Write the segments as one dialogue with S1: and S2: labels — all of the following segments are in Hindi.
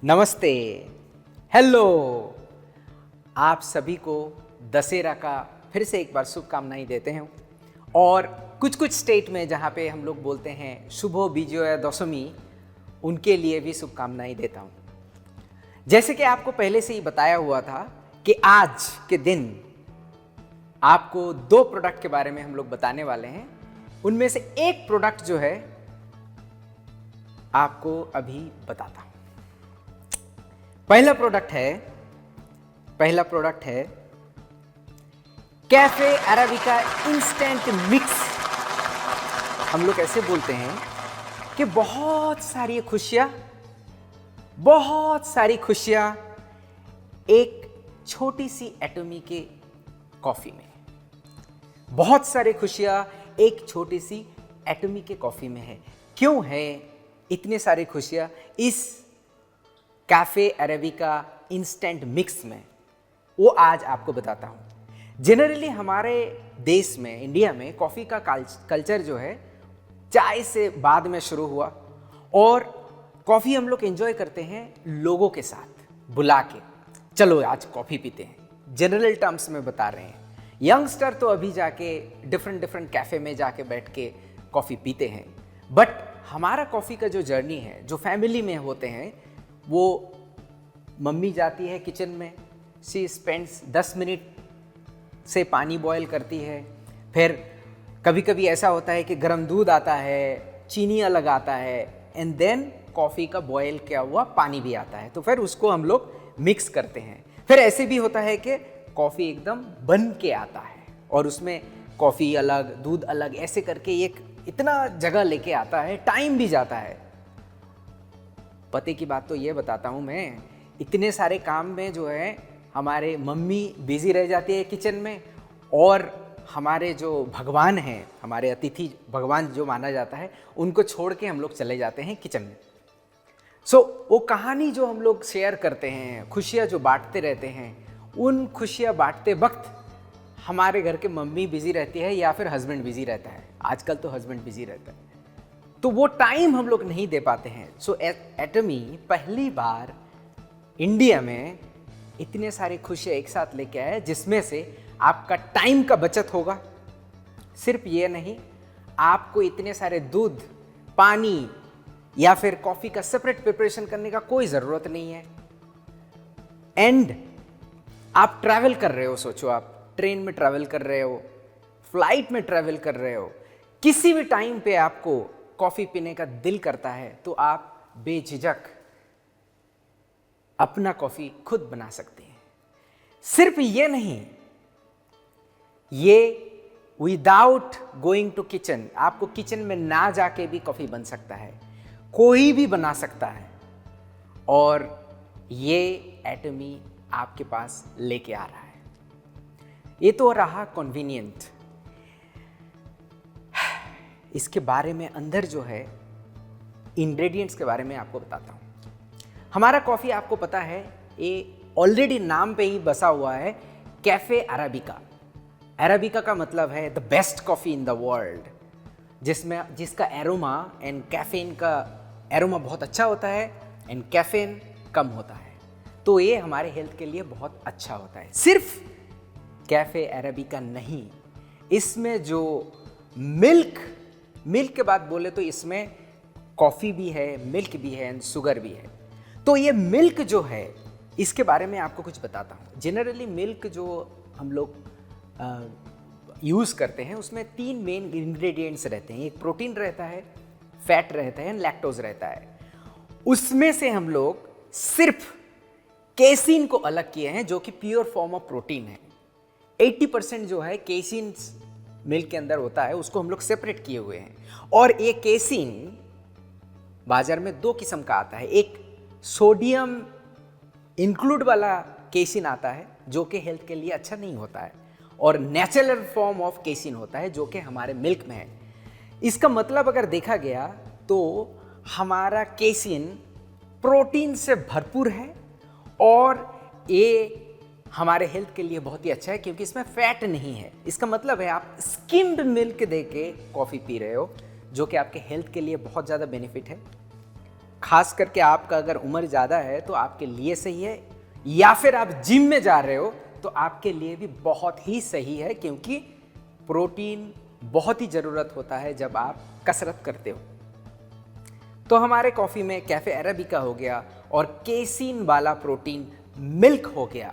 S1: नमस्ते, हेलो। आप सभी को दशहरा का फिर से एक बार शुभकामनाएं देते हैं। और कुछ कुछ स्टेट में जहाँ पे हम लोग बोलते हैं शुभ विजय दशमी, उनके लिए भी शुभकामनाएं देता हूँ। जैसे कि आपको पहले से ही बताया हुआ था कि आज के दिन आपको दो प्रोडक्ट के बारे में हम लोग बताने वाले हैं। उनमें से एक प्रोडक्ट जो है आपको अभी बताता हूं। पहला प्रोडक्ट है कैफे अरेबिका इंस्टेंट मिक्स। हम लोग ऐसे बोलते हैं कि बहुत सारी खुशियां एक छोटी सी एटोमी के कॉफी में। बहुत सारी खुशियां एक छोटी सी एटोमी के कॉफी में है। क्यों है इतने सारी खुशियां इस कैफे अरेबिका इंस्टेंट मिक्स में, वो आज आपको बताता हूं। जनरली हमारे देश में, इंडिया में कॉफी का कल्चर जो है चाय से बाद में शुरू हुआ, और कॉफी हम लोग एंजॉय करते हैं लोगों के साथ बुला के, चलो आज कॉफी पीते हैं। जनरल टर्म्स में बता रहे हैं। यंगस्टर तो अभी जाके डिफरेंट कैफे में जाके बैठ के कॉफी पीते हैं, बट हमारा कॉफी का जो जर्नी है, जो फैमिली में होते हैं, वो मम्मी जाती है किचन में, शी स्पेंड्स 10 मिनट से पानी बॉयल करती है। फिर कभी कभी ऐसा होता है कि गर्म दूध आता है, चीनी अलग आता है, एंड देन कॉफ़ी का बॉयल किया हुआ पानी भी आता है। तो फिर उसको हम लोग मिक्स करते हैं। फिर ऐसे भी होता है कि कॉफ़ी एकदम बन के आता है और उसमें कॉफ़ी अलग, दूध अलग, ऐसे करके एक इतना जगह लेके आता है, टाइम भी जाता है। पते की बात तो ये बताता हूँ मैं, इतने सारे काम में जो है हमारे मम्मी बिजी रह जाती है किचन में, और हमारे जो भगवान हैं, हमारे अतिथि भगवान जो माना जाता है, उनको छोड़ के हम लोग चले जाते हैं किचन में। वो कहानी जो हम लोग शेयर करते हैं, खुशियाँ जो बांटते रहते हैं, उन खुशियाँ बांटते वक्त हमारे घर के मम्मी बिजी रहती है या फिर हस्बैंड बिजी रहता है। आजकल तो हस्बैंड बिजी रहता है, तो वो टाइम हम लोग नहीं दे पाते हैं। एटमी पहली बार इंडिया में इतने सारी खुशियाँ एक साथ लेके आए, जिसमें से आपका टाइम का बचत होगा। सिर्फ ये नहीं, आपको इतने सारे दूध, पानी या फिर कॉफ़ी का सेपरेट प्रिपरेशन करने का कोई ज़रूरत नहीं है। एंड आप ट्रैवल कर रहे हो, सोचो आप ट्रेन में ट्रैवल कर रहे हो, फ्लाइट में ट्रैवल कर रहे हो, किसी भी टाइम पे आपको कॉफ़ी पीने का दिल करता है, तो आप बेझिझक अपना कॉफ़ी खुद बना सकते हैं। सिर्फ ये नहीं, ये विदाउट गोइंग टू किचन, आपको किचन में ना जाके भी कॉफ़ी बन सकता है, कोई भी बना सकता है, और ये एटमी आपके पास लेके आ रहा है। ये तो रहा कन्वीनियंट। इसके बारे में अंदर जो है इंग्रेडिएंट्स के बारे में आपको बताता हूँ। हमारा कॉफ़ी आपको पता है, ये ऑलरेडी नाम पे ही बसा हुआ है, कैफे अरेबिका। अरेबिका का मतलब है the best coffee in the world, जिसका एरोमा एंड कैफीन का एरोमा बहुत अच्छा होता है एंड कैफीन कम होता है। तो ये हमारे हेल्थ के लिए बहुत अच्छा होता है। सिर्फ कैफे अरेबिका नहीं, इसमें जो मिल्क के बाद बोले तो इसमें कॉफ़ी भी है, मिल्क भी है एंड शुगर भी है। तो ये मिल्क जो है, इसके बारे में आपको कुछ बताता हूँ। जनरली मिल्क जो हम लोग यूज़ करते हैं, उसमें 3 मेन इंग्रेडिएंट्स रहते हैं। एक प्रोटीन रहता है, फैट रहता है, लैक्टोज रहता है। उसमें से हम लोग सिर्फ केसिन को अलग किए हैं, जो कि प्योर फॉर्म ऑफ प्रोटीन है। 80% जो है केसिन मिल्क के अंदर होता है, उसको हम लोग सेपरेट किए हुए हैं। और ये केसिन बाजार में 2 किस्म का आता है। एक सोडियम इंक्लूड वाला केसिन आता है, जो कि हेल्थ के लिए अच्छा नहीं होता है, और नेचुरल फॉर्म ऑफ केसिन होता है, जो कि हमारे मिल्क में है। इसका मतलब अगर देखा गया तो हमारा केसिन प्रोटीन से भरपूर है, और ये हमारे हेल्थ के लिए बहुत ही अच्छा है, क्योंकि इसमें फैट नहीं है। इसका मतलब है आप स्किम्ड मिल्क दे के कॉफ़ी पी रहे हो, जो कि आपके हेल्थ के लिए बहुत ज़्यादा बेनिफिट है। खास करके आपका अगर उम्र ज़्यादा है तो आपके लिए सही है, या फिर आप जिम में जा रहे हो तो आपके लिए भी बहुत ही सही है, क्योंकि प्रोटीन बहुत ही ज़रूरत होता है जब आप कसरत करते हो। तो हमारे कॉफ़ी में कैफ़े अरेबिका हो गया और केसीन वाला प्रोटीन मिल्क हो गया,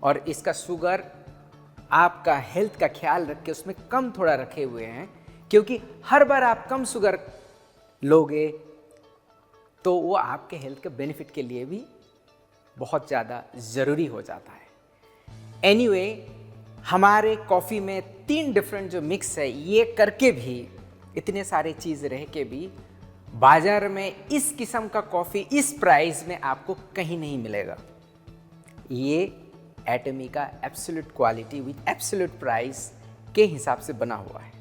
S1: और इसका शुगर आपका हेल्थ का ख्याल रख के उसमें कम थोड़ा रखे हुए हैं, क्योंकि हर बार आप कम शुगर लोगे तो वो आपके हेल्थ के बेनिफिट के लिए भी बहुत ज़्यादा ज़रूरी हो जाता है। एनीवे, हमारे कॉफ़ी में 3 डिफरेंट जो मिक्स है, ये करके भी इतने सारे चीज़ रह के भी बाजार में इस किस्म का कॉफ़ी इस प्राइस में आपको कहीं नहीं मिलेगा। ये एटमी का absolute quality with absolute price के हिसाब से बना हुआ है।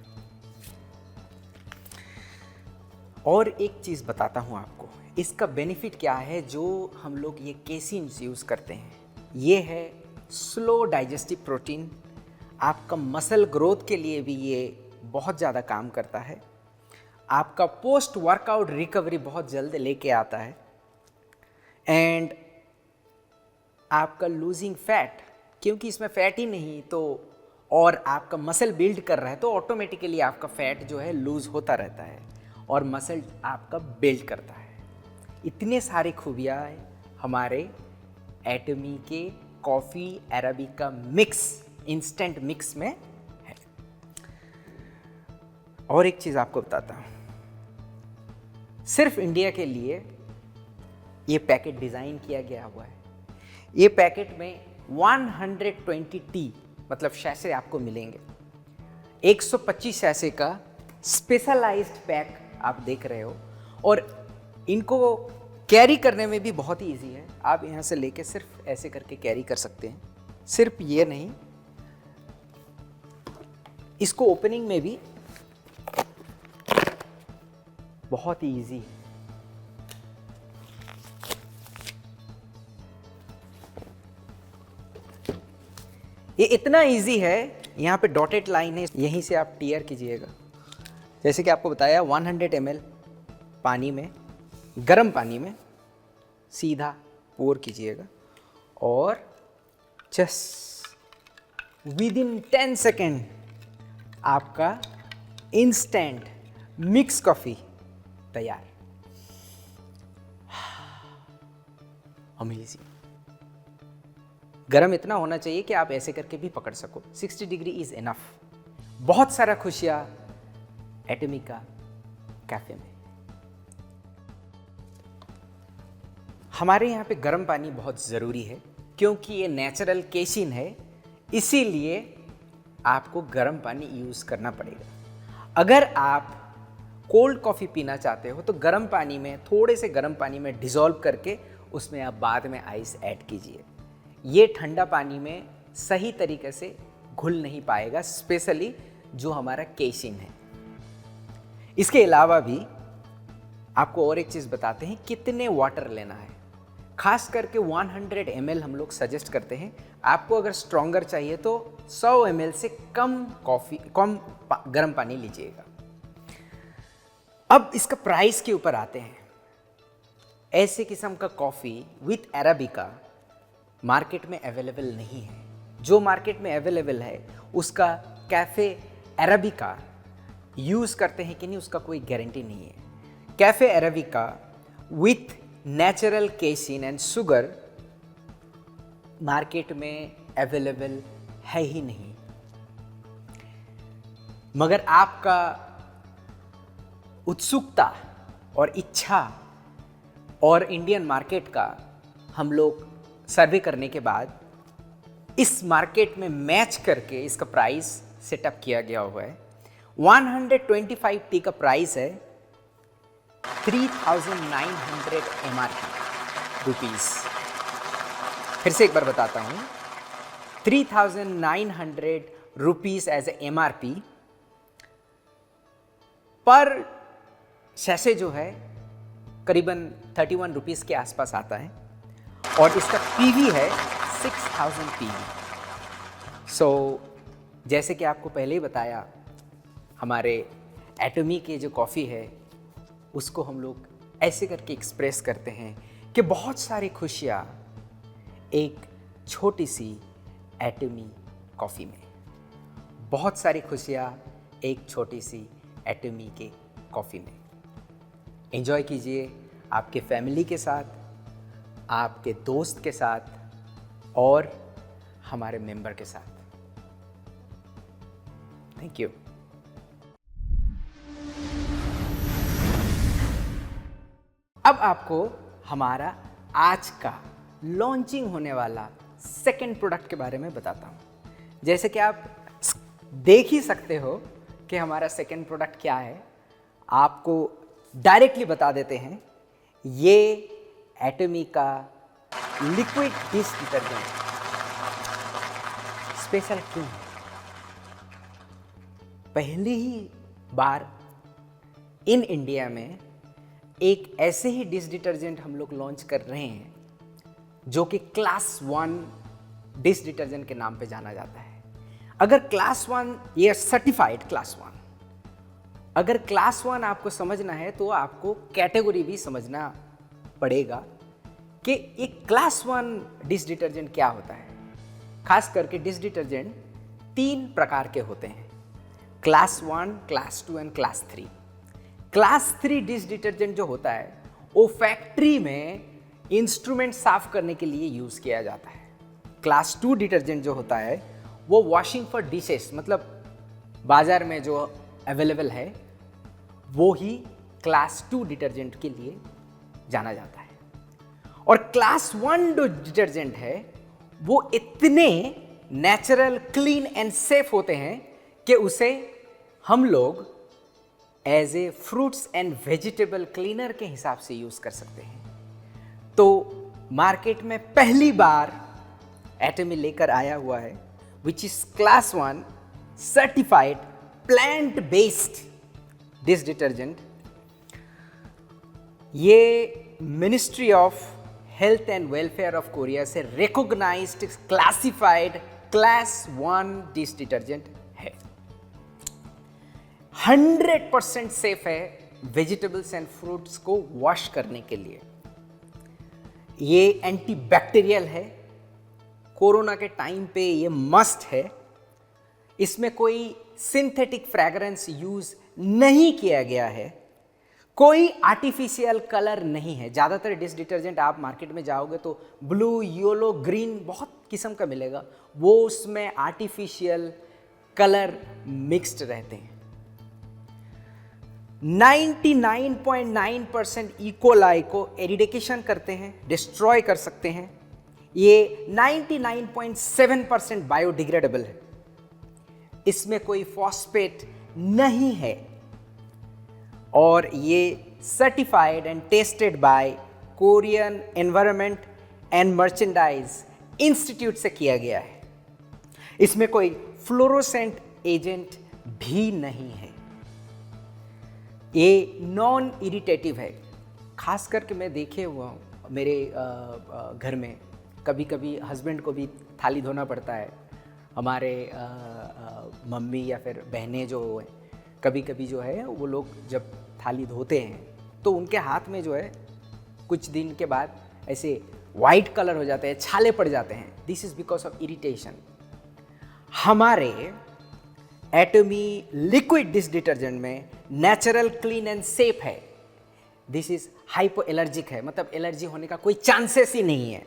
S1: और एक चीज़ बताता हूँ आपको, इसका बेनिफिट क्या है जो हम लोग ये केसीन यूज़ करते हैं। ये है स्लो डाइजेस्टिव प्रोटीन, आपका मसल ग्रोथ के लिए भी ये बहुत ज़्यादा काम करता है, आपका पोस्ट वर्कआउट रिकवरी बहुत जल्द लेके आता है, एंड आपका लूजिंग फैट, क्योंकि इसमें फैट ही नहीं तो और आपका मसल बिल्ड कर रहा है तो ऑटोमेटिकली आपका फैट जो है लूज होता रहता है और मसल आपका बिल्ड करता है। इतने सारे खूबियाँ हमारे एटमी के coffee arabica mix, instant mix में है। और एक चीज़ आपको बताता हूँ, सिर्फ इंडिया के लिए ये पैकेट डिज़ाइन किया गया हुआ है। ये पैकेट में 120 टी मतलब शैसे आपको मिलेंगे। 125 शैसे का स्पेशलाइज्ड पैक आप देख रहे हो, और इनको कैरी करने में भी बहुत ही इजी है। आप यहाँ से लेके सिर्फ ऐसे करके कैरी कर सकते हैं। सिर्फ ये नहीं, इसको ओपनिंग में भी बहुत ही इजी है। ये इतना इजी है, यहाँ पे डॉटेड लाइन है, यहीं से आप टीयर कीजिएगा। जैसे कि आपको बताया 100 ml पानी में, गर्म पानी में सीधा पोर कीजिएगा और जस्ट विद इन 10 सेकेंड आपका इंस्टेंट मिक्स कॉफ़ी तैयार। अमेजिंग। गरम इतना होना चाहिए कि आप ऐसे करके भी पकड़ सको। 60 डिग्री इज इनफ। बहुत सारा खुशियाँ एटमी का कैफे में। हमारे यहाँ पे गर्म पानी बहुत ज़रूरी है, क्योंकि ये नेचुरल केसिन है, इसीलिए आपको गर्म पानी यूज़ करना पड़ेगा। अगर आप कोल्ड कॉफ़ी पीना चाहते हो तो गर्म पानी में, थोड़े से गर्म पानी में डिज़ोल्व करके उसमें आप बाद में आइस ऐड कीजिए। ये ठंडा पानी में सही तरीके से घुल नहीं पाएगा, स्पेशली जो हमारा केसिन है। इसके अलावा भी आपको और एक चीज़ बताते हैं कितने वाटर लेना है। खास करके 100 ml हम लोग सजेस्ट करते हैं। आपको अगर स्ट्रॉन्गर चाहिए तो 100 ml से कम गर्म पानी लीजिएगा। अब इसका प्राइस के ऊपर आते हैं। ऐसे किस्म का कॉफ़ी विथ अरेबिका मार्केट में अवेलेबल नहीं है। जो मार्केट में अवेलेबल है उसका कैफ़े अरेबिका यूज़ करते हैं कि नहीं, उसका कोई गारंटी नहीं है। Cafe arabica with natural casein and sugar market में अवेलेबल है ही नहीं। मगर आपका उत्सुकता और इच्छा और इंडियन मार्केट का हम लोग सर्वे करने के बाद इस मार्केट में मैच करके इसका प्राइस सेटअप किया गया हुआ है। 125 टी का प्राइस है 3,900 MRP रुपीज़। फिर से एक बार बताता हूँ, 3,900 रुपीज़ एज ए MRP पर सैसे जो है करीबन 31 रुपीज़ के आसपास आता है, और इसका पीवी है 6000 पीवी। सो जैसे कि आपको पहले ही बताया, हमारे एटमी के जो कॉफ़ी है उसको हम लोग ऐसे करके एक्सप्रेस करते हैं कि बहुत सारी खुशियाँ एक छोटी सी एटमी कॉफ़ी में, बहुत सारी खुशियाँ एक छोटी सी एटमी के कॉफ़ी में। एंजॉय कीजिए आपके फैमिली के साथ, आपके दोस्त के साथ और हमारे मेंबर के साथ। Thank you. अब आपको हमारा आज का लॉन्चिंग होने वाला सेकंड प्रोडक्ट के बारे में बताता हूं। जैसे कि आप देख ही सकते हो कि हमारा सेकंड प्रोडक्ट क्या है, आपको डायरेक्टली बता देते हैं। ये एटमी का लिक्विड डिश डिटर्जेंट स्पेशल क्यों है? पहली ही बार इन इंडिया में एक ऐसे ही डिश डिटर्जेंट हम लोग लॉन्च कर रहे हैं जो कि क्लास 1 डिश डिटर्जेंट के नाम पे जाना जाता है। अगर क्लास 1 ये सर्टिफाइड क्लास 1, अगर क्लास 1 आपको समझना है तो आपको कैटेगरी भी समझना पड़ेगा कि एक क्लास 1 डिश डिटर्जेंट क्या होता है। खास करके डिश डिटर्जेंट 3 प्रकार के होते हैं, class 1, class 2 and class 3। Class 3 dish detergent जो होता है वो फैक्ट्री में इंस्ट्रूमेंट साफ करने के लिए यूज किया जाता है। क्लास 2 डिटर्जेंट जो होता है वो वॉशिंग फॉर डिशेस, मतलब बाजार में जो अवेलेबल है वो ही क्लास 2 डिटर्जेंट के लिए जाना जाता है। और क्लास 1 जो डिटर्जेंट है वो इतने नेचुरल, क्लीन एंड सेफ होते हैं कि उसे हम लोग as a fruits and vegetable cleaner के हिसाब से यूज कर सकते हैं। तो मार्केट में पहली बार एटमी लेकर आया हुआ है which is class 1 certified plant based dish detergent. ये ministry of health and welfare of Korea से recognised classified class 1 dish detergent है। 100% सेफ है वेजिटेबल्स एंड फ्रूट्स को वॉश करने के लिए। ये एंटीबैक्टीरियल है, कोरोना के टाइम पे ये मस्ट है। इसमें कोई सिंथेटिक फ्रेग्रेंस यूज नहीं किया गया है, कोई आर्टिफिशियल कलर नहीं है। ज़्यादातर डिश डिटर्जेंट आप मार्केट में जाओगे तो ब्लू, येलो, ग्रीन बहुत किस्म का मिलेगा, वो उसमें आर्टिफिशियल कलर मिक्स्ड रहते हैं। 99.9% इकोलाई को एरिडिकेशन करते हैं, डिस्ट्रॉय कर सकते हैं। ये 99.7% बायोडिग्रेडेबल है, इसमें कोई फॉस्फेट नहीं है और ये certified and tested by Korean environment and merchandise institute से किया गया है। इसमें कोई फ्लोरोसेंट एजेंट भी नहीं है। ये नॉन इरिटेटिव है। खास करके मैं देखे हुआ हूँ मेरे घर में, कभी कभी हस्बैंड को भी थाली धोना पड़ता है, हमारे मम्मी या फिर बहनें जो हैं कभी कभी जो है वो लोग जब थाली धोते हैं तो उनके हाथ में जो है कुछ दिन के बाद ऐसे वाइट कलर हो जाते हैं, छाले पड़ जाते हैं। This is because of irritation. हमारे एटमी लिक्विड डिश डिटर्जेंट में नेचुरल, क्लीन एंड सेफ है। दिस इज हाइपो एलर्जिक है, मतलब एलर्जी होने का कोई चांसेस ही नहीं है।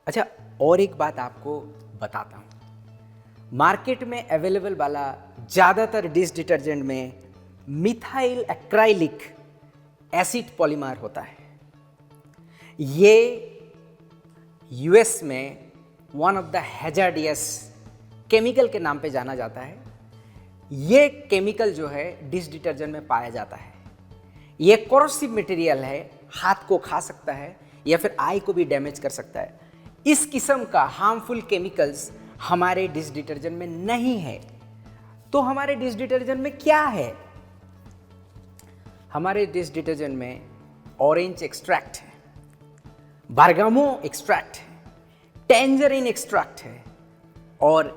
S1: अच्छा, और एक बात आपको बताता हूं, मार्केट में अवेलेबल वाला ज़्यादातर डिश डिटर्जेंट में मिथाइल एक्राइलिक एसिड पॉलीमर होता है। ये यूएस में one of the hazardous chemical के नाम पे जाना जाता है। ये केमिकल जो है डिश डिटर्जेंट में पाया जाता है। ये कोरोसिव मटेरियल है, हाथ को खा सकता है या फिर आई को भी डैमेज कर सकता है। इस किस्म का हार्मफुल केमिकल्स हमारे डिश डिटर्जेंट में नहीं है। तो हमारे डिश डिटर्जेंट में क्या है? हमारे डिश डिटर्जेंट में ऑरेंज एक्सट्रैक्ट है, बारगामो एक्सट्रैक्ट है, टेंजरिन एक्सट्रैक्ट है और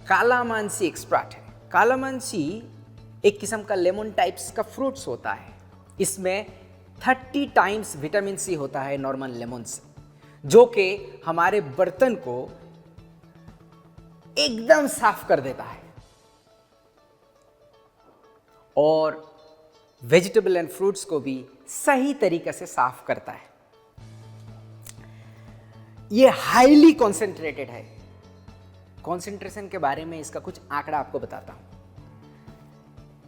S1: कालामानसी एक्सट्रैक्ट है। कालामानसी एक किस्म का लेमन टाइप्स का फ्रूट्स होता है इसमें 30 टाइम्स विटामिन सी होता है नॉर्मल लेमन से, जो कि हमारे बर्तन को एकदम साफ कर देता है और वेजिटेबल एंड फ्रूट्स को भी सही तरीके से साफ करता है। यह हाईली कॉन्सेंट्रेटेड है। कॉन्सेंट्रेशन के बारे में इसका कुछ आंकड़ा आपको बताता हूं।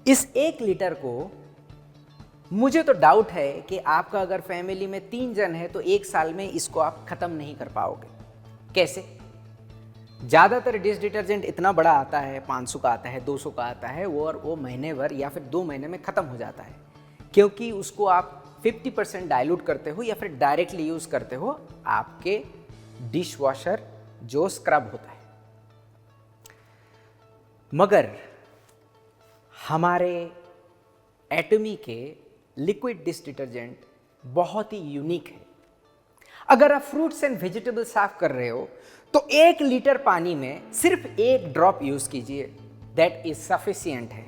S1: इस 1 लीटर को, मुझे तो डाउट है कि आपका अगर फैमिली में 3 जन है तो 1 साल में इसको आप खत्म नहीं कर पाओगे। कैसे? ज्यादातर डिश डिटर्जेंट इतना बड़ा आता है, 500 का आता है, 200 का आता है, वो महीने भर या फिर 2 महीने में खत्म हो जाता है, क्योंकि उसको आप 50% डाइल्यूट करते हो या फिर डायरेक्टली यूज करते हो आपके डिश वॉशर जो स्क्रब होता है। मगर हमारे एटमी के लिक्विड डिश डिटर्जेंट बहुत ही यूनिक है। अगर आप फ्रूट्स एंड वेजिटेबल साफ कर रहे हो तो 1 लीटर पानी में सिर्फ 1 ड्रॉप यूज कीजिए, दैट इज सफिशिएंट है।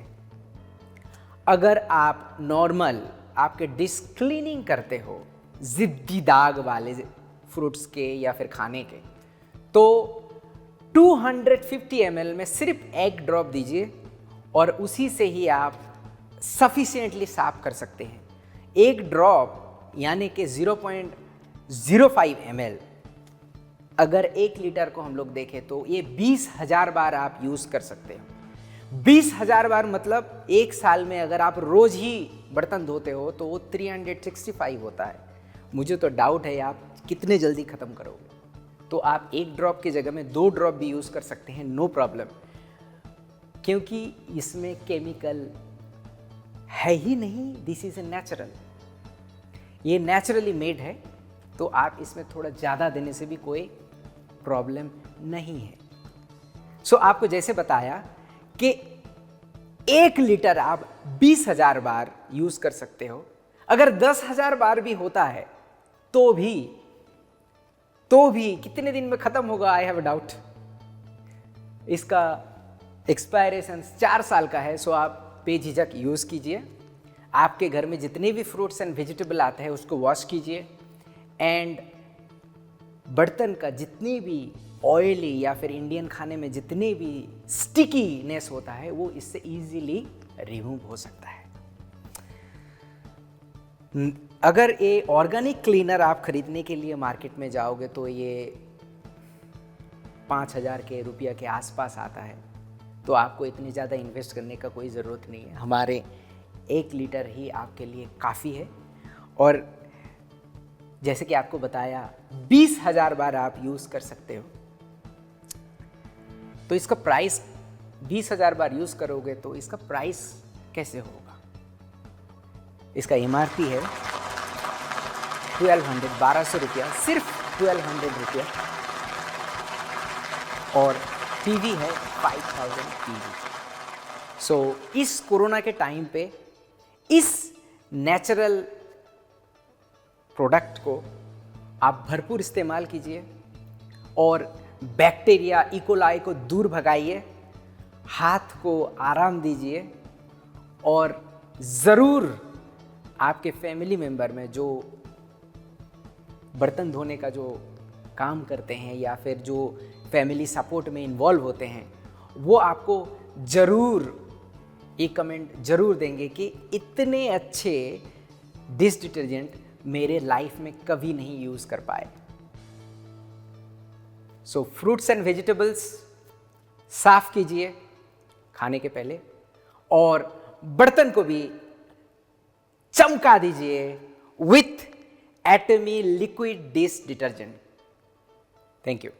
S1: अगर आप नॉर्मल आपके डिश क्लीनिंग करते हो जिद्दी दाग वाले फ्रूट्स के या फिर खाने के, तो 250 ml में सिर्फ 1 ड्रॉप दीजिए और उसी से ही आप सफिशिएंटली साफ कर सकते हैं। 1 ड्रॉप यानी कि 0.05 ml, अगर 1 लीटर को हम लोग देखें तो ये 20,000 बार आप यूज कर सकते हो। 20,000 बार मतलब 1 साल में अगर आप रोज ही बर्तन धोते हो तो वो 365 होता है। मुझे तो डाउट है आप कितने जल्दी खत्म करोगे। तो आप 1 ड्रॉप की जगह में 2 ड्रॉप भी यूज कर सकते हैं, नो प्रॉब्लम, क्योंकि इसमें केमिकल है ही नहीं। दिस इज ए नेचुरल, ये नेचुरली मेड है, तो आप इसमें थोड़ा ज़्यादा देने से भी कोई प्रॉब्लम नहीं है। सो आपको जैसे बताया कि 1 लीटर आप 20,000 बार यूज कर सकते हो। अगर 10,000 बार भी होता है तो भी कितने दिन में खत्म होगा? I have a doubt. इसका एक्सपायरेशन 4 साल का है। सो आप बेझिझक यूज कीजिए। आपके घर में जितने भी फ्रूट्स एंड वेजिटेबल आते हैं उसको वॉश कीजिए, एंड बर्तन का जितनी भी ऑयली या फिर इंडियन खाने में जितने भी स्टिकीनेस होता है वो इससे इजीली रिमूव हो सकता है। अगर ये ऑर्गेनिक क्लीनर आप खरीदने के लिए मार्केट में जाओगे तो ये 5,000 के रुपया के आसपास आता है, तो आपको इतनी ज़्यादा इन्वेस्ट करने का कोई ज़रूरत नहीं है। हमारे 1 लीटर ही आपके लिए काफ़ी है, और जैसे कि आपको बताया 20,000 बार आप यूज़ कर सकते हो। तो इसका प्राइस 20,000 बार यूज़ करोगे तो इसका प्राइस कैसे होगा? इसका MRP है 1200 रुपया, सिर्फ 1200 रुपया, और PV है 5000 PV। सो इस कोरोना के टाइम पे इस नेचुरल प्रोडक्ट को आप भरपूर इस्तेमाल कीजिए और बैक्टीरिया इकोलाई को दूर भगाइए, हाथ को आराम दीजिए, और ज़रूर आपके फैमिली मेंबर में जो बर्तन धोने का जो काम करते हैं या फिर जो फैमिली सपोर्ट में इन्वॉल्व होते हैं वो आपको ज़रूर एक कमेंट ज़रूर देंगे कि इतने अच्छे डिश डिटर्जेंट मेरे लाइफ में कभी नहीं यूज़ कर पाए। सो फ्रूट्स एंड वेजिटेबल्स साफ कीजिए खाने के पहले, और बर्तन को भी चमका दीजिए with Atomy liquid dish detergent. Thank you.